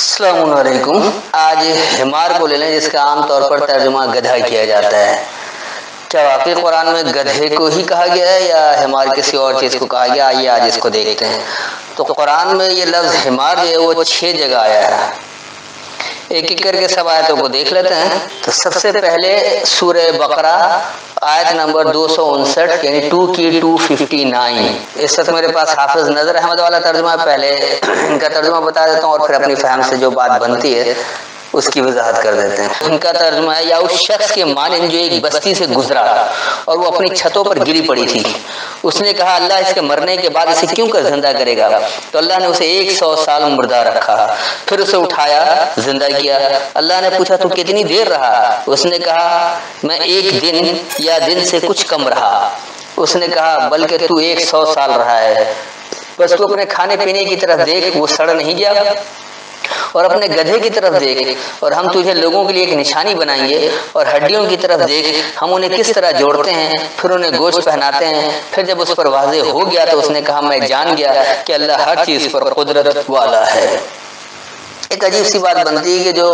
السلام علیکم۔ آج حمار کو لے لیں جس کا عام طور پر ترجمہ گدھا کیا جاتا ہے۔ کیا واقعی قرآن میں گدھے کو ہی کہا گیا ہے یا حمار کسی اور چیز کو کہا گیا؟ آئیے آج اس کو دیکھتے ہیں۔ تو قرآن میں یہ لفظ حمار جو ہے وہ 6 جگہ آیا ہے۔ ایک ایک کر کے سب آیتوں کو دیکھ لیتے ہیں۔ تو سب سے پہلے سورہ بقرہ آیت نمبر 259 یعنی 2 کی 259۔ اس وقت میرے پاس حافظ نظر احمد والا ترجمہ ہے، پہلے ان کا ترجمہ بتا دیتا ہوں اور پھر اپنی فہم سے جو بات بنتی ہے اس کی وضاحت کر دیتے ہیں۔ ان کا ترجمہ ہے، یا اس شخص کے مانند جو ایک بستی سے گزرا اور وہ اپنی چھتوں پر گری پڑی تھی، اس نے کہا اللہ اس کے مرنے کے بعد اسے کیوں کر زندہ کرے گا؟ تو اللہ نے اسے 100 سال مردہ رکھا، پھر اسے اٹھایا زندہ کیا۔ اللہ نے پوچھا تو کتنی دیر رہا؟ اس نے کہا میں 1 دن یا دن سے کچھ کم رہا۔ اس نے کہا بلکہ تو 100 سال رہا ہے، بس تو اپنے کھانے پینے کی طرف دیکھ، وہ سڑ نہیں گیا، اور اپنے گدھے کی طرف دیکھ اور ہم تجھے لوگوں کے لیے ایک نشانی بنائیں گے، اور ہڈیوں کی طرف دیکھ ہم انہیں کس طرح جوڑتے ہیں، پھر انہیں گوشت پہناتے ہیں۔ پھر جب اس پر واضح ہو گیا تو اس نے کہا میں جان گیا کہ اللہ ہر چیز پر قدرت والا ہے۔ ایک عجیب سی بات بنتی ہے کہ جو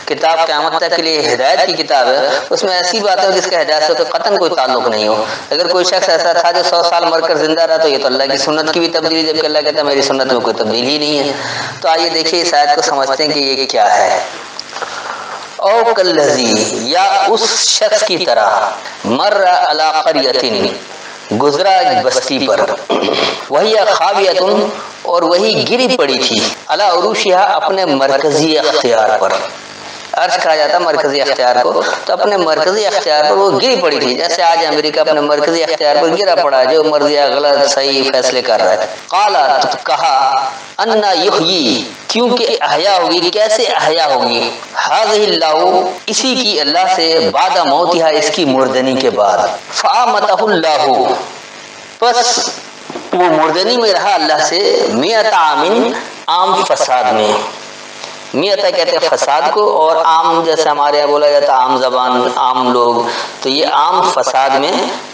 کتاب قیامت تک کے لیے ہدایت کی کتاب ہے، اس میں ایسی بات ہے جس کا ہدایت سے تو قطعاً کوئی تعلق نہیں ہو۔ اگر کوئی شخص ایسا تھا جو 100 سال مر کر زندہ رہا تو یہ تو اللہ کی سنت کی بھی تبدیلی، جبکہ اللہ کہتا ہے میری سنت میں کوئی تبدیلی ہی نہیں ہے۔ تو آئیے دیکھیے اس آیت کو سمجھتے ہیں کہ یہ کیا ہے۔ او کالذی، یا اس شخص کی طرح، مر علی قریۃ، گزرا ایک بستی پر، وہی خاویۃ، اور وہی گری پڑی تھی، علی عروشہا، اپنے مرکزی اختیار پر۔ عرش کہا جاتا مرکزی اختیار کو، تو اپنے مرکزی اختیار پر وہ گری پڑی تھی، جیسے آج امریکہ اپنے مرکزی اختیار پر گرا پڑا ہے، جو مرضی غلط صحیح فیصلے کر رہا ہے۔ قالت، کہا، انا یحیی، کیونکہ احیا ہوگی، کیسے احیا ہوگی، ھذہ اللہ، اسی کی اللہ سے، بعد موتہا، اس کی مردنی کے بعد، فامتہ اللہ، پس وہ مردنی میں رہا اللہ سے، 100 عام، عام فساد میں۔ 100 کہتے ہیں فساد کو، اور عام جیسے ہمارے یہاں بولا جاتا عام زبان عام لوگ، تو یہ عام فساد میں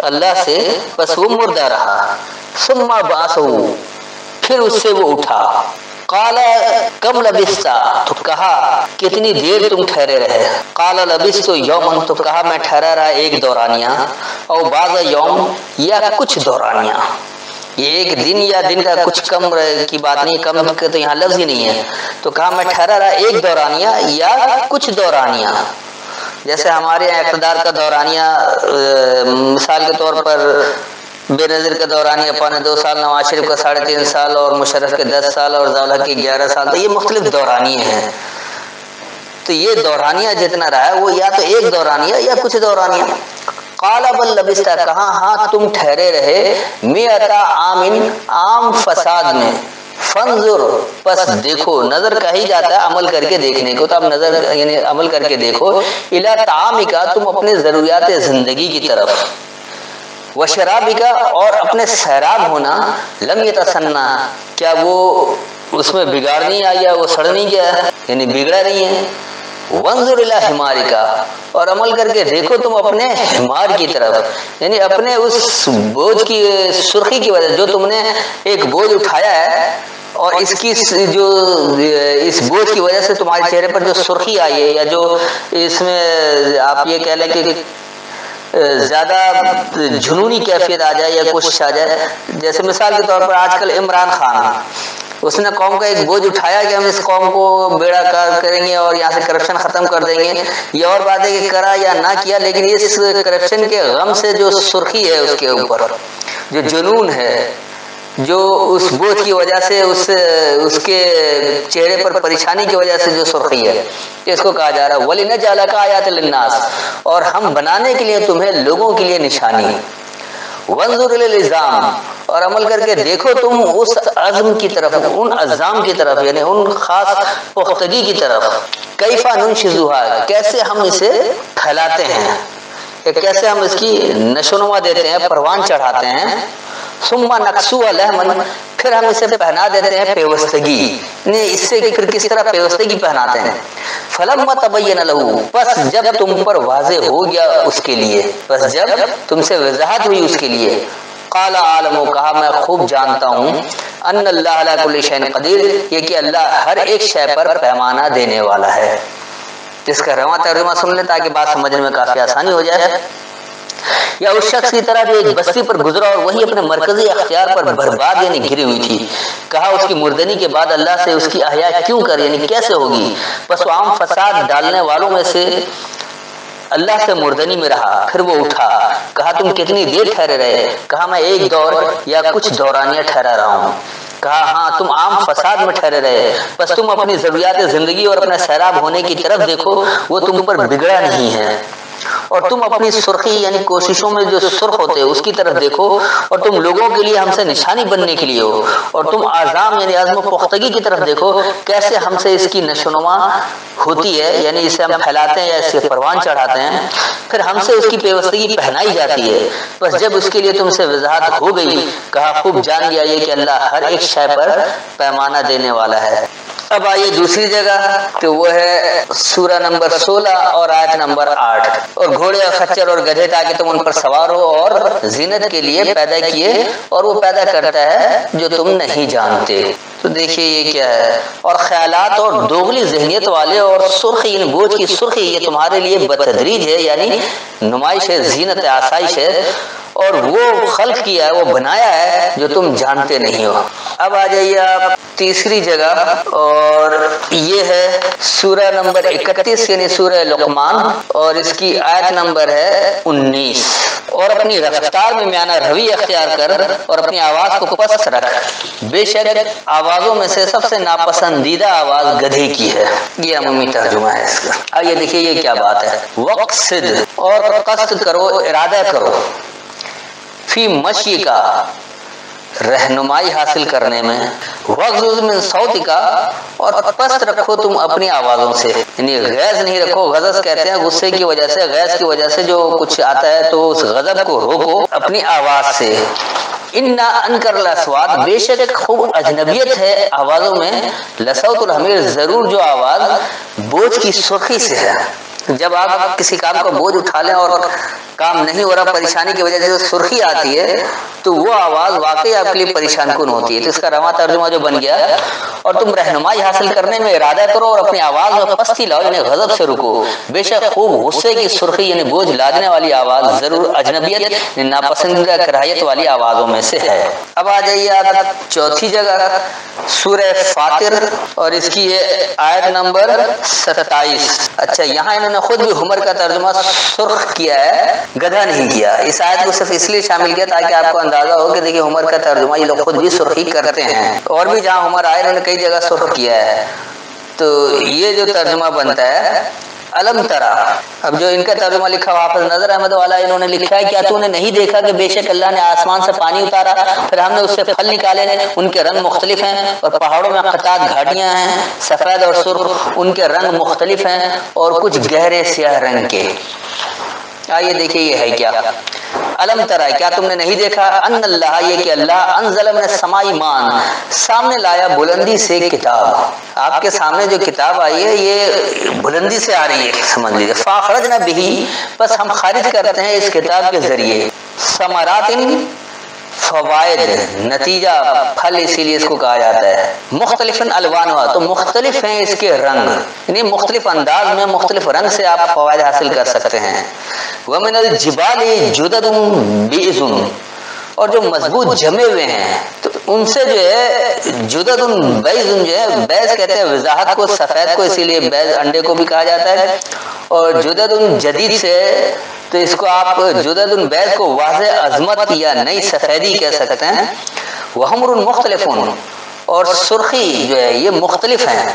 اللہ سے، بس وہ مردہ رہا۔ ثم بعثہ، پھر اس سے وہ اٹھا۔ قال کم لبثت، تو کہا کتنی دیر تم ٹھہرے رہے؟ قال لبثت یوما، تو کہا میں ٹھہرا رہا 1 دورانیہ، او بعض یوم، یا کچھ دورانیہ۔ یہ 1 دن یا دن کا کچھ کم کی بات نہیں، کم کا تو یہاں لفظ ہی نہیں ہے۔ تو کہا میں ٹھہرا رہا 1 دورانیہ یا کچھ دورانیہ۔ جیسے ہمارے یہاں اقتدار کا دورانیہ، مثال کے طور پر بے نظیر کا دورانیہ 2.25 سال، نواز شریف کا 3.5 سال، اور مشرف کے 10 سال، اور ضیاء الحق کے 11 سال، تو یہ مختلف دورانیے ہیں۔ تو یہ دورانیہ جتنا رہا ہے وہ یا تو 1 دورانیہ یا کچھ دورانیہ۔ قال بل لبثت، کہا ہاں تم ٹھہرے رہے، 100 عام، عام فساد میں، فانظر، پس دیکھو، نظر کہا ہی جاتا ہے عمل کر کے دیکھنے کو، تو اب نظر یعنی عمل کر کے دیکھو، الی طعامک، تم اپنے ضروریات زندگی کی طرف، وشرابک، اور اپنے سیراب ہونا، لم یتسنہ، کیا وہ اس میں بگاڑ نہیں آیا، وہ سڑ نہیں گیا، یعنی بگڑا نہیں ہے۔ وانظر الی حمارک، اور عمل کر کے دیکھو تم اپنے حمار کی طرف، یعنی اپنے اس بوجھ کی سرخی کی وجہ، جو تم نے ایک بوجھ اٹھایا ہے، اور اس کی جو اس بوجھ کی وجہ سے تمہارے چہرے پر جو سرخی آئی ہے، یا جو اس میں آپ یہ کہہ لیں کہ زیادہ جنونی کیفیت آ جائے یا کوشش آ جائے، جیسے مثال کے طور پر آج کل عمران خان، اس نے قوم کا ایک بوجھ اٹھایا کہ ہم اس قوم کو بیڑا کار کریں گے اور یہاں سے کرپشن ختم کر دیں گے۔ یہ اور بات ہے کہ کرا یا نہ کیا، لیکن اس کرپشن کے غم سے جو سرخی ہے اس کے اوپر، جو جنون ہے، جو اس بوجھ کی وجہ سے اس کے چہرے پر پریشانی کی وجہ سے جو سرخی ہے، اس کو کہا جا رہا ہے وَلِنَجْعَلَكَ آیَاتٍ لِلنَّاسِ، اور ہم بنانے کے لیے تمہیں لوگوں کے لیے نشانی۔ وانظر الی العظام، اور عمل کر کے دیکھو تم اس عزم کی طرف، ان عظام کی طرف، یعنی ان خاص پختگی کی طرف، کیف ننشزها، کیسے ہم اسے پھیلاتے ہیں، کیسے ہم اس کی نشو و نما دیتے ہیں، پروان چڑھاتے ہیں۔ ثم نکسوها لحما، پھر ہم اسے پہنا دیتے ہیں پیوستگی، اس سے پھر کس طرح پیوستگی پہناتے ہیں۔ فلما تبین له، پس جب تم پر واضح ہو گیا اس کے لیے، پس جب تم سے وضاحت ہوئی اس کے لیے، قال عالم، کہا میں خوب جانتا ہوں، ان اللہ علی کل شیء قدیر، یہ کہ اللہ ہر ایک شے پر پیمانہ دینے والا ہے۔ جس کا رواں ترجمہ سن لیں تاکہ بات سمجھنے میں کافی آسانی ہو جائے۔ یا اس شخص کی طرح جو ایک بستی پر گزرا اور وہی اپنے مرکزی اختیار پر برباد یعنی گری ہوئی تھی، کہا اس کی مردنی کے بعد اللہ سے اس کی احیا کیوں کر، یعنی کیسے ہوگی؟ بس وہ عام فساد ڈالنے والوں میں سے اللہ سے مردنی میں رہا، پھر وہ اٹھا، کہا تم کتنی دیر ٹھہرے رہے؟ کہا میں ایک دور یا کچھ دورانیہ ٹھہرا رہا ہوں۔ کہا ہاں تم عام فساد میں ٹھہرے رہے، بس تم اپنی ضروریات زندگی اور اپنے سیراب ہونے کی طرف دیکھو، وہ تم پر بگڑا نہیں ہے، اور تم اپنی سرخی یعنی کوششوں میں جو سرخ ہوتے اس کی طرف دیکھو، اور تم لوگوں کے لیے ہم سے نشانی بننے کے لیے ہو، اور تم عزام یعنی عزم و پختگی کی طرف دیکھو، کیسے ہم سے اس کی نشونما ہوتی ہے، یعنی اسے ہم پھیلاتے ہیں یا اس کے پروان چڑھاتے ہیں، پھر ہم سے اس کی پیوستگی پہنائی جاتی ہے، بس جب اس کے لیے تم سے وضاحت ہو گئی، کہا خوب جان گیا یہ کہ اللہ ہر ایک شے پر پیمانہ دینے والا ہے۔ اب آئیے دوسری جگہ، تو وہ ہے سورہ نمبر 16 اور آیت نمبر 8، اور گھوڑے اور خچر اور گدھے تاکہ تم ان پر سوار ہو اور زینت کے لیے پیدا کیے، اور وہ پیدا کرتا ہے جو تم نہیں جانتے۔ تو دیکھیے یہ کیا ہے، اور خیالات اور دوغلی ذہنیت والے اور سرخی یعنی بوجھ کی سرخی یہ تمہارے لیے بتدریج ہے، یعنی نمائش ہے، زینت آسائش ہے، اور وہ خلق کیا ہے، وہ بنایا ہے جو تم جانتے نہیں ہو۔ اب آ جائیے آپ تیسری جگہ، اور یہ ہے سورہ نمبر 31 یعنی سورہ لقمان، اور اس کی آیت نمبر ہے 19، اور اپنی رفتار میں میانہ روی اختیار کر اور اپنی آواز کو پست رکھ، بے شک آوازوں میں سے سب سے ناپسندیدہ آواز گدھے کی ہے۔ یہ عمومی ترجمہ ہے اس کا۔ آئیے دیکھیے یہ کیا بات ہے، وقصد اور قصد کرو، ارادہ کرو، فی مشی کا رہنمائی حاصل کرنے میں، وغضض من صوتک اور پست رکھو تم اپنی آوازوں سے، یعنی غیظ نہیں رکھو، غضب کہتے ہیں غصے کی وجہ سے، غیظ کی وجہ سے جو کچھ آتا ہے تو اس غضب کو روکو اپنی آواز سے۔ انا انکر الاصوات، بے شک خوب اجنبیت ہے آوازوں میں، لصوت الحمیر، ضرور جو آواز بوجھ کی سرخی سے ہے۔ جب آپ کسی کام کا بوجھ اٹھا لیں اور کام نہیں ہو رہا، پریشانی کی وجہ سے سرخی آتی ہے، تو وہ آواز واقعی آپ کے لیے پریشان کن ہوتی ہے۔ تو اس کا رواں ترجمہ جو بن گیا، اور تم رہنمائی حاصل کرنے میں ارادہ کرو اور اپنی آواز میں پستی لاؤ، یعنی غضب سے رکو، بے شک خوب غصے کی سرخی یعنی بوجھ لادنے والی آواز ضرور اجنبیت یعنی ناپسندیدہ کراہیت والی آوازوں میں سے ہے۔ اب آ جائیے آپ چوتھی جگہ، سورہ فاطر، اور اس کی ہے آیت نمبر 27۔ اچھا یہاں انہوں نے خود بھی حمر کا ترجمہ سرخ کیا ہے، گدھا نہیں کیا۔ اس آیت کو صرف اس لیے شامل کیا تاکہ آپ کو اندازہ ہو کہ دیکھیے حمر کا ترجمہ یہ لوگ خود بھی سرخی کرتے ہیں، اور بھی جہاں حمر آئے انہوں نے کئی جگہ سرخ کیا ہے۔ تو یہ جو ترجمہ بنتا ہے علم ترا، اب جو ان کا ترجمہ لکھا حافظ نظر احمد والا، انہوں نے لکھا ہے کیا تو نے نہیں دیکھا کہ بے شک اللہ نے آسمان سے پانی اتارا، پھر ہم نے اس سے پھل نکالے، ان کے رنگ مختلف ہیں، اور پہاڑوں میں قطعات گھاٹیاں ہیں، سفید اور سرخ، ان کے رنگ مختلف ہیں، اور کچھ گہرے سیاہ رنگ کے۔ آئیے دیکھیے یہ ہے کیا، علم ترا، کیا تم نے نہیں دیکھا، ان اللہ، یہ کہ اللہ انزل من السماء ماء، سامنے لایا بلندی سے کتاب، آپ کے سامنے جو کتاب آئی ہے یہ بلندی سے آ رہی ہے، سمجھ لیجیے، فاخرجنا بہ، بس ہم خارج کرتے ہیں اس کتاب کے ذریعے، ثمرات، فوائد، نتیجہ، پھل، اسی لیے اس کو کہا جاتا ہے، مختلف الوانها، تو مختلف ہیں اس کے رنگ، یعنی مختلف انداز میں مختلف رنگ سے آپ فوائد حاصل کر سکتے ہیں۔ ومن الجبال جدد بیض، اور جو مضبوط جمے ہوئے ہیں تو ان سے جو ہے جدد بیض، جو ہے بیض کہتے ہیں وضاحت کو، سفید کو، اسی لیے بیض انڈے کو بھی کہا جاتا ہے، اور جدد جدید سے تو اس کو آپ جدد بیض کو واضح عظمت یا نئی سفیدی کہہ سکتے ہیں۔ وحمر مختلف، اور سرخی جو ہے یہ مختلف ہیں،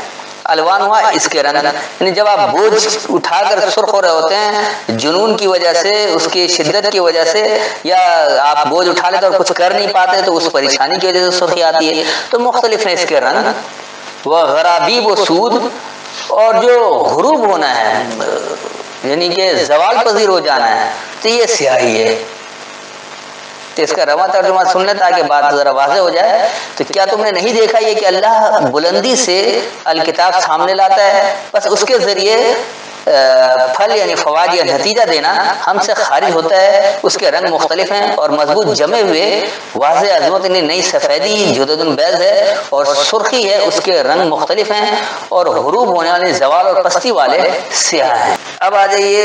الوان ہوا اس کے رنگ، یعنی جب آپ بوجھ اٹھا کر سرخ ہو رہے ہوتے ہیں جنون کی وجہ سے، اس کی شدت کی وجہ سے، یا آپ بوجھ اٹھا لیتے اور کچھ کر نہیں پاتے تو اس پریشانی کی وجہ سے سرخی آتی ہے، تو مختلف ہیں اس کے رنگ۔ وہ غرابیب و سود، اور جو غروب ہونا ہے یعنی کہ زوال پذیر ہو جانا ہے تو یہ سیاہی ہے۔ تو اس کا رواں ترجمہ سن لیں تاکہ بات ذرا واضح ہو جائے، تو کیا تم نے نہیں دیکھا یہ کہ اللہ بلندی سے الکتاب سامنے لاتا ہے، بس اس کے ذریعے پھل یعنی فوائد یا نتیجہ دینا ہم سے خارج ہوتا ہے، اس کے رنگ مختلف ہیں اور مضبوط جمے ہوئے واضح عظمت یعنی نئی سفیدی جدد بیض ہے اور سرخی ہے، اس کے رنگ مختلف ہیں اور غروب ہونے والے زوال اور پستی والے سیاہ ہیں۔ اب آ جائیے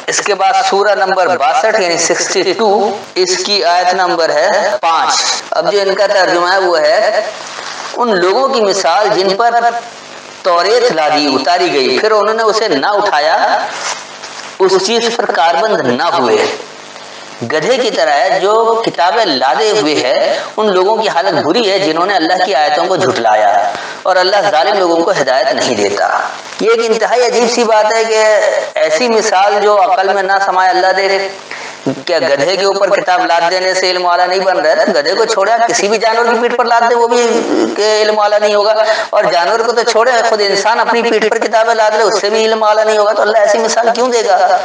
اس کے بعد سورہ نمبر 62 یعنی 62، اس کی آیت نمبر ہے 5۔ اب جو ان کا ترجمہ ہے وہ ہے ان لوگوں کی مثال جن پر توریت لادی اتاری گئی، پھر انہوں نے اسے نہ اٹھایا، اس چیز پر کاربند نہ ہوئے، گدھے کی طرح ہے جو کتابیں لادے ہوئے ہے۔ ان لوگوں کی حالت بری ہے جنہوں نے اللہ کی آیتوں کو جھٹلایا، اور اللہ ظالم لوگوں کو ہدایت نہیں دیتا۔ یہ ایک انتہائی عجیب سی بات ہے کہ ایسی مثال جو عقل میں نہ سمائے اللہ دے۔ کیا گدھے کے اوپر کتاب لاد دینے سے علم والا نہیں بن رہا ہے؟ گدھے کو چھوڑے کسی بھی جانور کی پیٹھ پر لاد دے وہ بھی علم والا نہیں ہوگا، اور جانور کو تو چھوڑے خود انسان اپنی پیٹھ پر کتابیں لاد لے اس سے بھی علم والا نہیں ہوگا، تو اللہ ایسی مثال کیوں دے گا؟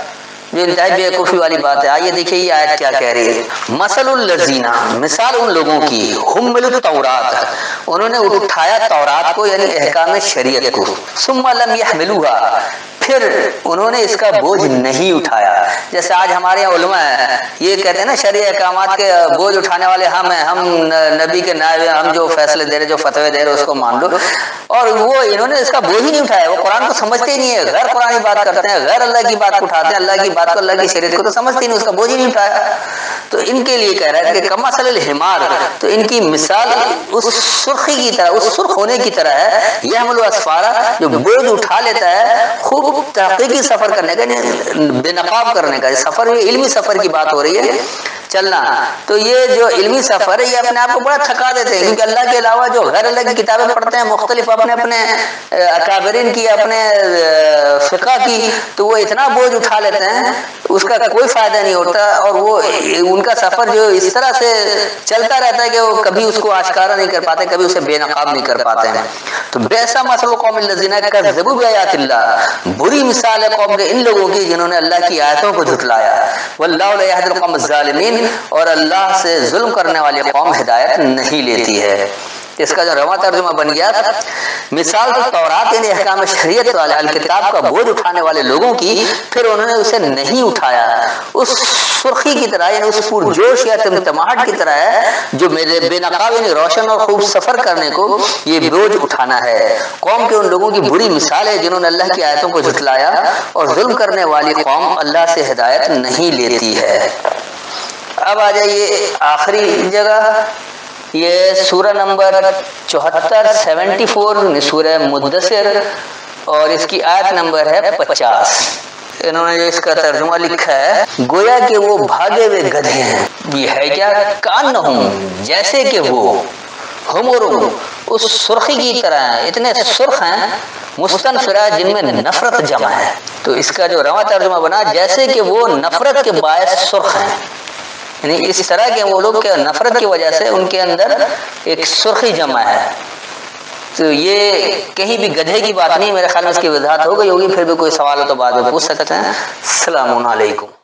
جو انتہائی بیوقوفی والی بات ہے۔ آئیے دیکھیے یہ آیت کیا کہہ رہی ہے۔ مثل الذین، مثال ان لوگوں کی، حملوا التوراۃ، انہوں نے اٹھایا تورات کو یعنی احکام شریعت کو، ثم لم یحملوها، پھر انہوں نے اس کا بوجھ نہیں اٹھایا۔ جیسے آج ہمارے یہاں علماء ہیں یہ کہتے ہیں نا شرعی احکامات کے بوجھ اٹھانے والے ہم ہیں، ہم نبی کے نائب ہیں، ہم جو فیصلے دے رہے جو فتوے دے رہے اس کو مان لو، اور وہ انہوں نے اس کا بوجھ ہی نہیں اٹھایا۔ وہ قرآن کو سمجھتے ہی نہیں ہے، غیر قرآنی بات کرتے ہیں، غیر اللہ کی بات کو اٹھاتے ہیں، اللہ کی بات کو اللہ کی شریعت کو تو سمجھتے ہی نہیں، اس کا بوجھ ہی نہیں اٹھایا۔ تو ان کے لیے کہہ رہا ہے کہ کمثل الحمار، تو ان کی مثال اس سرخی کی طرح، اس سرخ ہونے کی طرح ہے، یحمل اسفارا، جو بوجھ اٹھا لیتا ہے خوب تحقیقی سفر کرنے کا، بے نقاب کرنے کا سفر، علمی سفر کی بات ہو رہی ہے، چلنا۔ تو یہ جو علمی سفر ہے یہ اپنے آپ کو بڑا تھکا دیتے ہیں، کیونکہ اللہ کے علاوہ جو غیر اللہ کی کتابیں پڑھتے ہیں مختلف اپنے اپنے اکابرین کی، اپنے فقہ کی، تو وہ اتنا بوجھ اٹھا لیتے ہیں اس کا کوئی فائدہ نہیں ہوتا، اور وہ ان کا سفر جو اس طرح سے چلتا رہتا ہے کہ وہ کبھی اس کو آشکارا نہیں کر پاتے، کبھی اسے بے نقاب نہیں کر پاتے ہیں۔ تو بیسا مثل قوم الذین کذبوا بآیات اللہ، بری مثال ہے قوم کے ان لوگوں کی جنہوں نے اللہ کی آیتوں کو جھٹلایا۔ واللہ لا یہدی القوم الظالمین، اور اللہ سے ظلم کرنے والی قوم ہدایت نہیں لیتی ہے۔ اس کا جو رواں ترجمہ بن گیا، مثال تو تورات یعنی احکام شریعت والے الکتاب کا بوجھ اٹھانے والے لوگوں کی، پھر انہوں نے اسے نہیں اٹھایا، اس سرخی کی طرح یعنی اس پرجوش یا تمتماہٹ کی طرح ہے جو میرے بے نقاب یعنی روشن اور خوب سفر کرنے کو یہ بوجھ اٹھانا ہے۔ قوم کے ان لوگوں کی بری مثال ہے جنہوں نے اللہ کی آیتوں کو جھٹلایا، اور ظلم کرنے والی قوم اللہ سے ہدایت نہیں لیتی ہے۔ اب آ جائیے آخری جگہ، یہ سورہ نمبر 74 74 سورہ مدثر، اور اس کی آیت نمبر ہے 50۔ انہوں نے اس کا ترجمہ لکھا ہے گویا کہ وہ بھاگے ہوئے گدھے ہیں، یہ ہے کیا، کانہم، جیسے کہ وہ، ہمرم، اس سرخی کی طرح ہیں، اتنے سرخ ہیں، مستنفرہ جن میں نفرت جمع ہے۔ تو اس کا جو رواں ترجمہ بنا جیسے کہ وہ نفرت کے باعث سرخ ہیں، یعنی اس طرح کے وہ لوگ کہ نفرت کی وجہ سے ان کے اندر ایک سرخی جمع ہے۔ تو یہ کہیں بھی گدھے کی بات نہیں، میرے خیال میں اس کی وضاحت ہو گئی ہوگی، پھر بھی کوئی سوال ہو تو بعد میں پوچھ سکتے ہیں۔ السلام علیکم۔